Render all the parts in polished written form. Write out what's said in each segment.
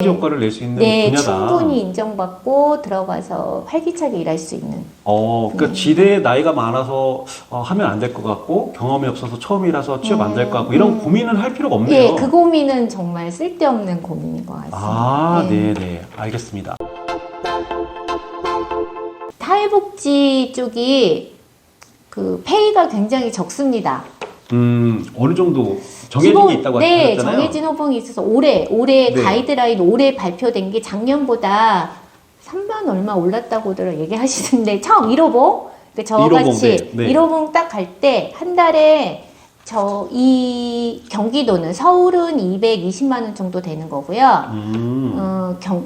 효과를 낼 수 있는 네, 분야다. 충분히 인정받고 들어가서 활기차게 일할 수 있는. 그러니까 지대에 나이가 많아서 하면 안 될 것 같고 경험이 없어서 처음이라서 취업 안 될 것 같고 이런 고민은 할 필요가 없네요. 예, 그 고민은 정말 쓸데없는 고민인 것 같습니다. 네네. 알겠습니다. 사회복지 쪽이 그 페이가 굉장히 적습니다. 어느 정도 정해진 게 있다고 네, 하셨잖아요. 정해진 호봉이 있어서 올해 네. 가이드라인 올해 발표된 게 작년보다 3만 얼마 올랐다고들 얘기하시는데 처음 1호봉 저같이 1호봉 딱 갈 때 한 달에 이 경기도는 서울은 220만 원 정도 되는 거고요.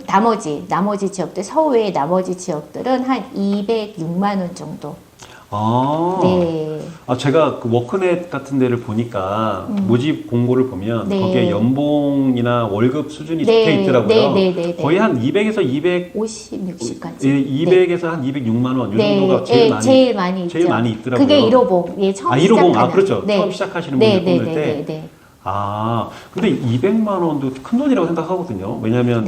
나머지 지역들 서울 외의 나머지 지역들은 한 206만 원 정도. 네. 제가 그 워크넷 같은 데를 보니까 모집 공고를 보면 거기에 연봉이나 월급 수준이 적혀 있더라고요. 거의 한 200에서 50, 60까지. 200에서 한 206만 원, 이 정도가 제일 많이 있더라고요. 그게 1호봉. 처음 1호봉. 그렇죠. 처음 시작하시는 분들 뽑을 때. 근데 200만 원도 큰 돈이라고 생각하거든요. 왜냐하면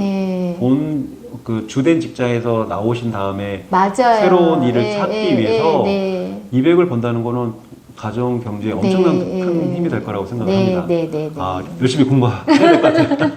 그 주된 직장에서 나오신 다음에 새로운 일을 찾기 위해서 200을 번다는 거는 가정 경제에 엄청난 큰 힘이 될 거라고 생각합니다. 열심히 공부해야 될 것 같아요.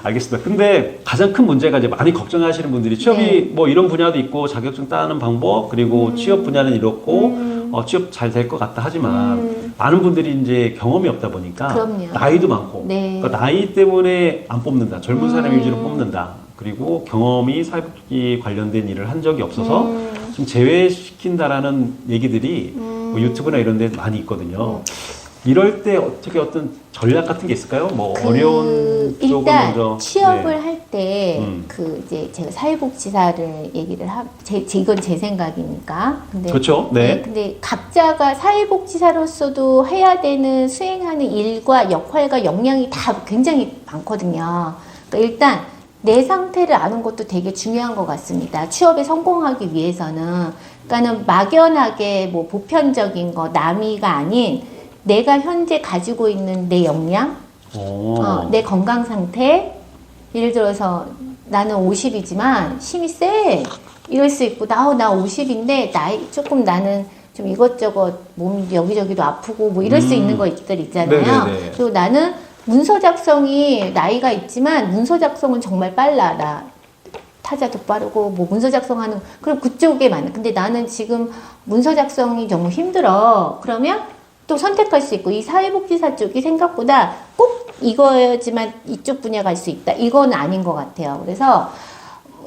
알겠습니다. 근데 가장 큰 문제가 이제 많이 걱정하시는 분들이 취업이 뭐 이런 분야도 있고 자격증 따는 방법 그리고 취업 분야는 이렇고 취업 잘 될 것 같다 하지만 많은 분들이 이제 경험이 없다 보니까 나이도 많고 그러니까 나이 때문에 안 뽑는다. 젊은 사람 위주로 뽑는다. 그리고 경험이 사회복지 관련된 일을 한 적이 없어서 좀 제외시킨다라는 얘기들이 뭐 유튜브나 이런 데 많이 있거든요. 이럴 때 어떻게 어떤 전략 같은 게 있을까요? 뭐 어려운 쪽은 일단 먼저 취업을 할 때 이제 제가 사회복지사를 얘기를 이건 제 생각이니까. 근데 그렇죠. 네. 근데 각자가 사회복지사로서도 해야 되는 수행하는 일과 역할과 역량이 다 굉장히 많거든요. 그러니까 일단 내 상태를 아는 것도 되게 중요한 것 같습니다. 취업에 성공하기 위해서는. 그러니까는 막연하게 뭐 보편적인 거, 남이가 아닌 내가 현재 가지고 있는 내 역량, 내 건강 상태, 예를 들어서 나는 50이지만 힘이 세. 이럴 수 있고, 나 50인데 조금 나는 좀 이것저것 몸 여기저기도 아프고 뭐 이럴 수 있는 것들 있잖아요. 네네네. 그리고 나는 문서 작성이 나이가 있지만 문서 작성은 정말 빨라. 나 타자도 빠르고 뭐 문서 작성하는 그럼 그쪽에 많아. 근데 나는 지금 문서 작성이 너무 힘들어. 그러면 또 선택할 수 있고 이 사회복지사 쪽이 생각보다 꼭 이거야지만 이쪽 분야 갈 수 있다. 이건 아닌 것 같아요. 그래서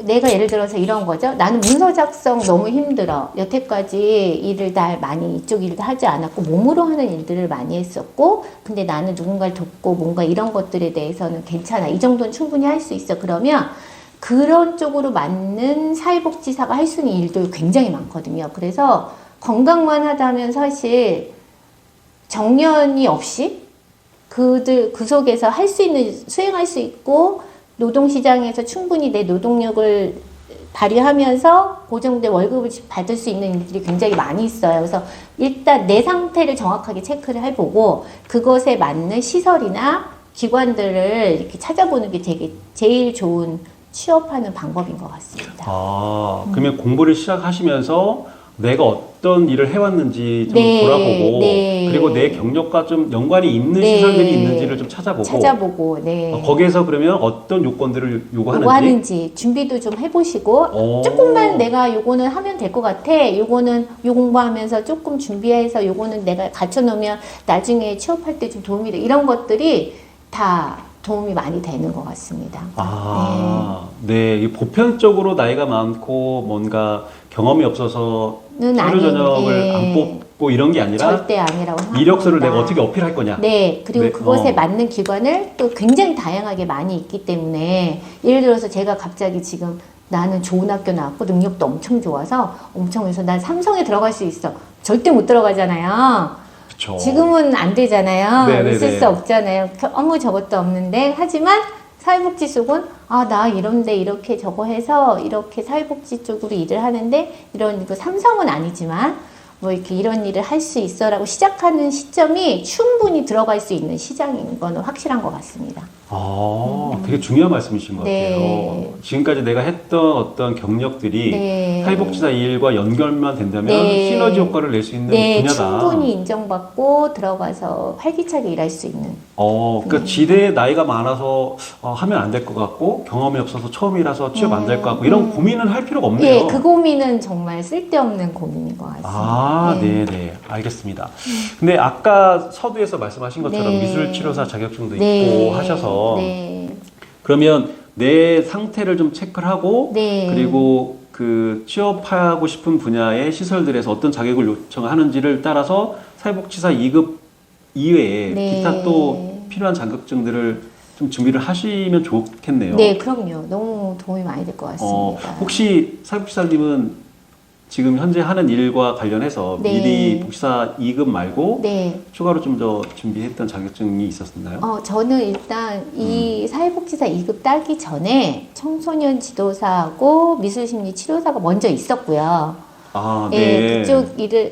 내가 예를 들어서 이런 거죠. 나는 문서 작성 너무 힘들어. 여태까지 일을 다 많이 이쪽 일도 하지 않았고 몸으로 하는 일들을 많이 했었고 근데 나는 누군가를 돕고 뭔가 이런 것들에 대해서는 괜찮아. 이 정도는 충분히 할 수 있어. 그러면 그런 쪽으로 맞는 사회복지사가 할 수 있는 일도 굉장히 많거든요. 그래서 건강만 하다면 사실 정년이 없이 그 속에서 할 수 있는, 수행할 수 있고 노동시장에서 충분히 내 노동력을 발휘하면서 고정된 월급을 받을 수 있는 일들이 굉장히 많이 있어요. 그래서 일단 내 상태를 정확하게 체크를 해보고 그것에 맞는 시설이나 기관들을 이렇게 찾아보는 게 되게 제일 좋은 취업하는 방법인 것 같습니다. 그러면 공부를 시작하시면서 내가 어떤 일을 해왔는지 좀 돌아보고 그리고 내 경력과 좀 연관이 있는 시설들이 있는지를 좀 찾아보고 거기에서 그러면 어떤 요건들을 요구하는지 준비도 좀 해보시고 조금만 내가 요거는 하면 될 것 같아. 요거는 요 공부하면서 조금 준비해서 요거는 내가 갖춰놓으면 나중에 취업할 때 좀 도움이 돼. 이런 것들이 다 도움이 많이 되는 것 같습니다. 네. 보편적으로 나이가 많고 뭔가 경험이 없어서 서류 전형을 안 뽑고 이런 게 아니라 절대 아니라고 생각합니다. 이력서를 내가 어떻게 어필할 거냐. 그리고 그것에 맞는 기관을 또 굉장히 다양하게 많이 있기 때문에 예를 들어서 제가 갑자기 지금 나는 좋은 학교 나왔고 능력도 엄청 좋아서 엄청 해서 난 삼성에 들어갈 수 있어. 절대 못 들어가잖아요. 그쵸. 지금은 안 되잖아요. 있을 수 없잖아요. 아무 저것도 없는데 하지만 사회복지 쪽은 나 이런데 이렇게 저거 해서 이렇게 사회복지 쪽으로 일을 하는데 이런 삼성은 아니지만 뭐 이렇게 이런 일을 할 수 있어라고 시작하는 시점이 충분히 들어갈 수 있는 시장인 거는 확실한 것 같습니다. 되게 중요한 말씀이신 것 네. 같아요. 지금까지 내가 했던 어떤 경력들이 네. 사회복지사 일과 연결만 된다면 네. 시너지 효과를 낼 수 있는 네, 분야다. 충분히 인정받고 들어가서 활기차게 일할 수 있는. 그러니까 지대에 나이가 많아서 하면 안 될 것 같고 경험이 없어서 처음이라서 취업 안 될 것 같고 이런 고민은 할 필요가 없네요. 예, 그 고민은 정말 쓸데없는 고민인 것 같습니다. 네, 알겠습니다. 근데 아까 서두에서 말씀하신 것처럼 네. 미술치료사 자격증도 네. 있고 하셔서 네. 그러면 내 상태를 좀 체크를 하고 네. 그리고 그 취업하고 싶은 분야의 시설들에서 어떤 자격을 요청하는지를 따라서 사회복지사 2급 이외에 네. 기타 또 필요한 자격증들을 좀 준비를 하시면 좋겠네요. 네, 그럼요. 너무 도움이 많이 될 것 같습니다. 혹시 사회복지사님은 지금 현재 하는 일과 관련해서 네. 미리 복지사 2급 말고 네. 추가로 좀 더 준비했던 자격증이 있었나요? 저는 일단 이 사회복지사 2급 따기 전에 청소년 지도사하고 미술심리 치료사가 먼저 있었고요. 네.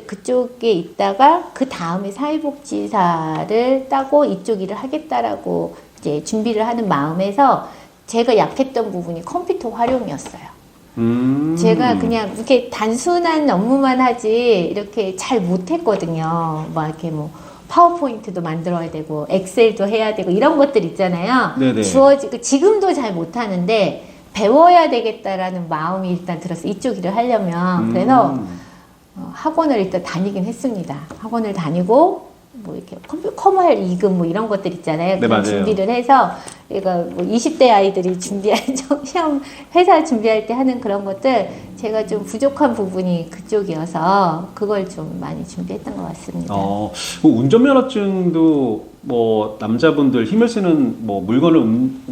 그쪽에 있다가 그 다음에 사회복지사를 따고 이쪽 일을 하겠다라고 이제 준비를 하는 마음에서 제가 약했던 부분이 컴퓨터 활용이었어요. 제가 그냥 이렇게 단순한 업무만 하지 이렇게 잘 못했거든요. 막 이렇게 뭐 파워포인트도 만들어야 되고 엑셀도 해야 되고 이런 것들 있잖아요. 네네. 지금도 잘 못하는데 배워야 되겠다라는 마음이 일단 들었어요. 이쪽 일을 하려면. 그래서 학원을 일단 다니긴 했습니다. 학원을 다니고 뭐 이렇게 커머할 2급 뭐 이런 것들 있잖아요. 네, 그런 맞아요. 준비를 해서 이거 뭐 20대 아이들이 준비할 시험 회사 준비할 때 하는 그런 것들 제가 좀 부족한 부분이 그쪽이어서 그걸 좀 많이 준비했던 것 같습니다. 뭐 운전면허증도 뭐 남자분들 힘을 쓰는 뭐 물건을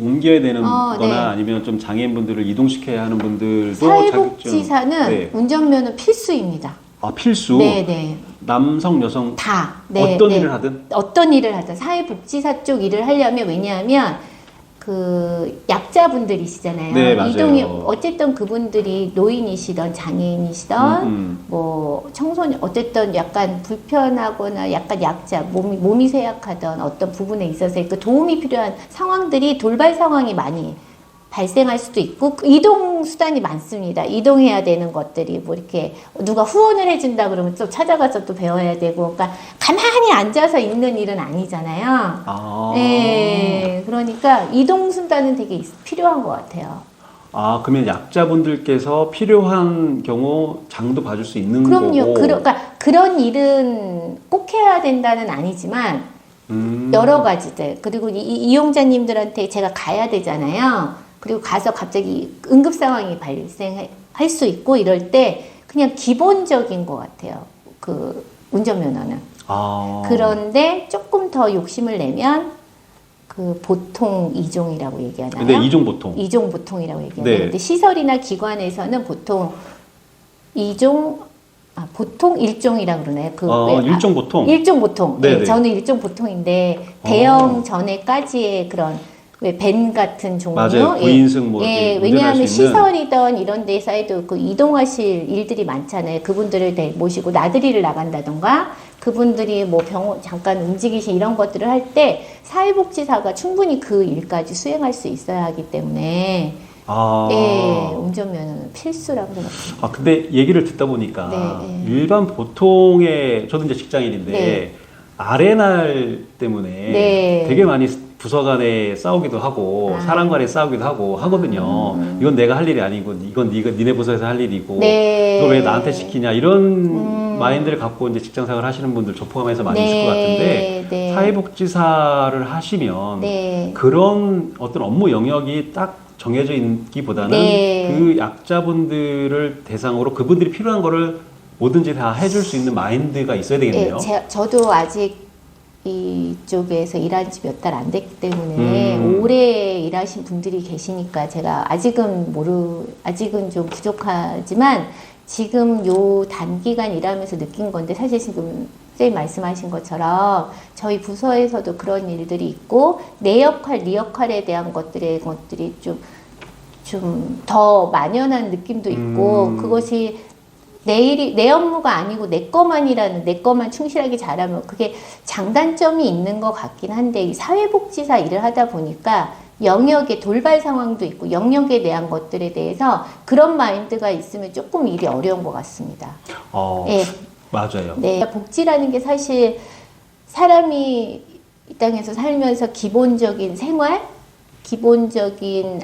옮겨야 되는 거나 네. 아니면 좀 장애인분들을 이동시켜야 하는 분들도 사회복지사는 자격증. 운전면허 필수입니다. 필수? 네네. 남성, 여성 다. 어떤 일을 하든? 어떤 일을 하든 사회복지사 쪽 일을 하려면 왜냐하면 그 약자분들이시잖아요. 네, 맞아요. 이동이 어쨌든 그분들이 노인이시던 장애인이시던 뭐 청소년 어쨌든 약간 불편하거나 약간 약자 몸이 쇠약하던 어떤 부분에 있어서 그 도움이 필요한 상황들이 돌발 상황이 많이 발생할 수도 있고 이동 수단이 많습니다. 이동해야 되는 것들이 뭐 이렇게 누가 후원을 해준다 그러면 또 찾아가서 또 배워야 되고 그러니까 가만히 앉아서 있는 일은 아니잖아요. 네, 그러니까 이동 수단은 되게 필요한 것 같아요. 그러면 약자분들께서 필요한 경우 장도 봐줄 수 있는 그럼요. 거고. 그러니까 그런 일은 꼭 해야 된다는 아니지만 여러 가지들 그리고 이용자님들한테 제가 가야 되잖아요. 그리고 가서 갑자기 응급 상황이 발생할 수 있고 이럴 때 그냥 기본적인 것 같아요. 그 운전면허는. 그런데 조금 더 욕심을 내면 그 보통 2종이라고 얘기하나요? 네, 2종 보통. 2종 보통이라고 얘기하나요? 네. 근데 시설이나 기관에서는 보통 2종 보통 1종이라고 그러나요? 1종 보통? 1종 보통. 네, 네, 저는 1종 보통인데 대형 전에까지의 그런 왜 밴 같은 종류, 맞아요. 9인승 뭐 왜냐하면 시설이던 이런 데서도 그 이동하실 일들이 많잖아요. 그분들을 모시고 나들이를 나간다던가 그분들이 뭐 병원 잠깐 움직이시 이런 것들을 할 때 사회복지사가 충분히 그 일까지 수행할 수 있어야 하기 때문에 운전면허는 필수라고 생각합니다. 근데 얘기를 듣다 보니까 네. 일반 보통의 저도 이제 직장인인데 네. 아레날 때문에 되게 많이 부서 간에 싸우기도 하고 사람 간에 싸우기도 하고 하거든요. 이건 내가 할 일이 아니고 이건 니네 부서에서 할 일이고 이걸 왜 나한테 시키냐 이런 마인드를 갖고 이제 직장 생활 하시는 분들 저 포함해서 많이 있을 것 같은데 사회복지사를 하시면 그런 어떤 업무 영역이 딱 정해져 있기보다는 그 약자분들을 대상으로 그분들이 필요한 거를 뭐든지 다 해줄 수 있는 마인드가 있어야 되겠네요. 저도 아직 이쪽에서 일한 지 몇 달 안 됐기 때문에 오래 일하신 분들이 계시니까 제가 아직은 좀 부족하지만 지금 요 단기간 일하면서 느낀 건데 사실 지금 선생님 말씀하신 것처럼 저희 부서에서도 그런 일들이 있고 내 역할, 네 역할에 대한 것들이 좀 더 만연한 느낌도 있고 그것이 내 업무가 아니고 내 거만이라는, 내 거만 충실하게 잘하면 그게 장단점이 있는 것 같긴 한데, 이 사회복지사 일을 하다 보니까 영역에 돌발 상황도 있고 영역에 대한 것들에 대해서 그런 마인드가 있으면 조금 일이 어려운 것 같습니다. 네. 맞아요. 네. 복지라는 게 사실 사람이 이 땅에서 살면서 기본적인 생활, 기본적인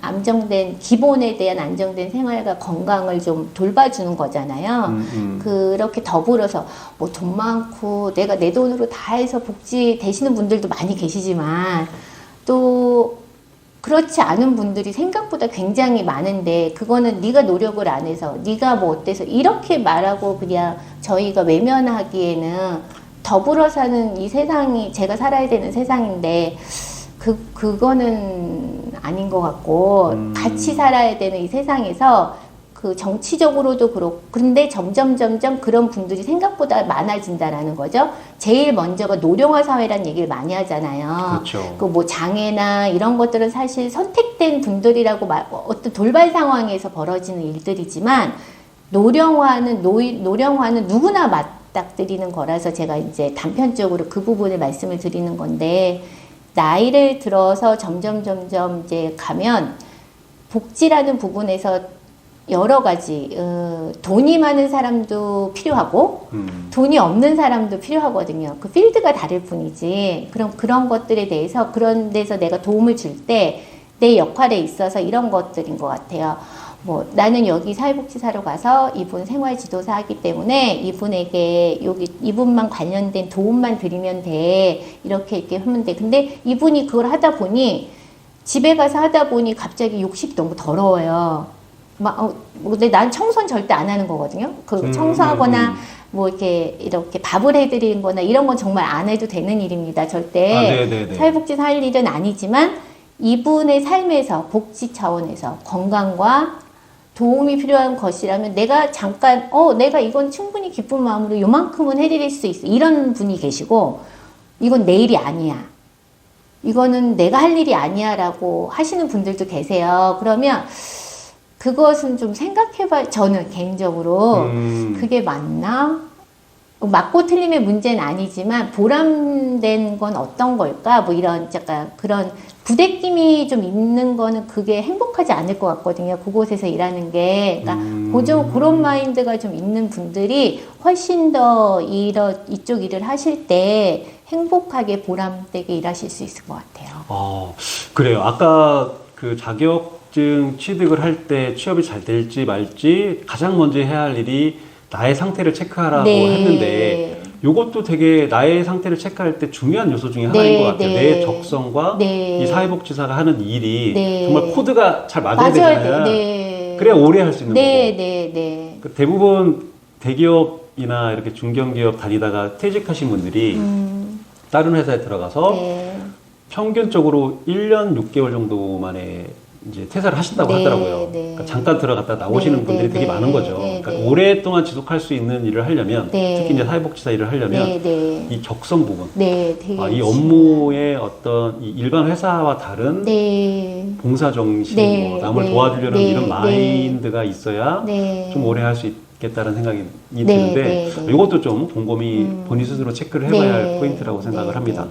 안정된, 기본에 대한 안정된 생활과 건강을 좀 돌봐주는 거잖아요. 그렇게 더불어서 뭐 돈 많고 내가 내 돈으로 다 해서 복지 되시는 분들도 많이 계시지만, 또 그렇지 않은 분들이 생각보다 굉장히 많은데, 그거는 네가 노력을 안 해서, 네가 뭐 어때서 이렇게 말하고 그냥 저희가 외면하기에는, 더불어 사는 이 세상이 제가 살아야 되는 세상인데 그거는 아닌 것 같고, 같이 살아야 되는 이 세상에서 그 정치적으로도 그렇고, 근데 점점 그런 분들이 생각보다 많아진다라는 거죠. 제일 먼저가 노령화 사회라는 얘기를 많이 하잖아요. 그렇죠. 그 뭐 장애나 이런 것들은 사실 선택된 분들이라고 어떤 돌발 상황에서 벌어지는 일들이지만, 노령화는 누구나 맞닥뜨리는 거라서 제가 이제 단편적으로 그 부분을 말씀을 드리는 건데, 나이를 들어서 점점 이제 가면 복지라는 부분에서 여러 가지, 돈이 많은 사람도 필요하고, 돈이 없는 사람도 필요하거든요. 그 필드가 다를 뿐이지. 그럼 그런 것들에 대해서, 그런 데서 내가 도움을 줄 때 내 역할에 있어서 이런 것들인 것 같아요. 뭐 나는 여기 사회복지사로 가서 이분 생활지도사 하기 때문에 이분에게 이분만 관련된 도움만 드리면 돼, 이렇게 하면 돼. 근데 이분이 그걸 하다 보니, 집에 가서 하다 보니 갑자기 욕실이 너무 더러워요. 근데 난 청소는 절대 안 하는 거거든요. 그 청소하거나 뭐 이렇게 밥을 해드리는 거나 이런 건 정말 안 해도 되는 일입니다. 절대 사회복지사 할 일은 아니지만, 이분의 삶에서 복지 차원에서 건강과 도움이 필요한 것이라면 내가 잠깐 내가 이건 충분히 기쁜 마음으로 요만큼은 해드릴 수 있어, 이런 분이 계시고, 이건 내 일이 아니야, 이거는 내가 할 일이 아니야 라고 하시는 분들도 계세요. 그러면 그것은 좀 생각해봐요. 저는 개인적으로 그게 맞나? 맞고 틀림의 문제는 아니지만 보람된 건 어떤 걸까? 뭐 이런 약간 그런 부대낌이 좀 있는 거는 그게 행복하지 않을 것 같거든요. 그곳에서 일하는 게. 그러니까 그런 마인드가 좀 있는 분들이 훨씬 더 이쪽 일을 하실 때 행복하게 보람되게 일하실 수 있을 것 같아요. 그래요. 아까 그 자격증 취득을 할 때 취업이 잘 될지 말지 가장 먼저 해야 할 일이 나의 상태를 체크하라고 했는데, 이것도 되게 나의 상태를 체크할 때 중요한 요소 중에 하나인 것 같아요. 내 적성과 이 사회복지사가 하는 일이 정말 코드가 잘 맞아야 되잖아요. 그래야 오래 할 수 있는 거고. 대부분 대기업이나 이렇게 중견기업 다니다가 퇴직하신 분들이 다른 회사에 들어가서 평균적으로 1년 6개월 정도 만에 이제 퇴사를 하신다고 하더라고요. 그러니까 잠깐 들어갔다 나오시는 분들이 되게 많은 거죠. 그러니까 오랫동안 지속할 수 있는 일을 하려면, 특히 이제 사회복지사 일을 하려면 이 적성 부분, 이 업무의 어떤 이 일반 회사와 다른 봉사 정신, 뭐 남을 도와주려는 이런 마인드가 있어야 좀 오래 할 수 있겠다는 생각이 드는데, 이것도 좀 곰곰이 본인 스스로 체크를 해봐야 할 포인트라고 생각을 합니다.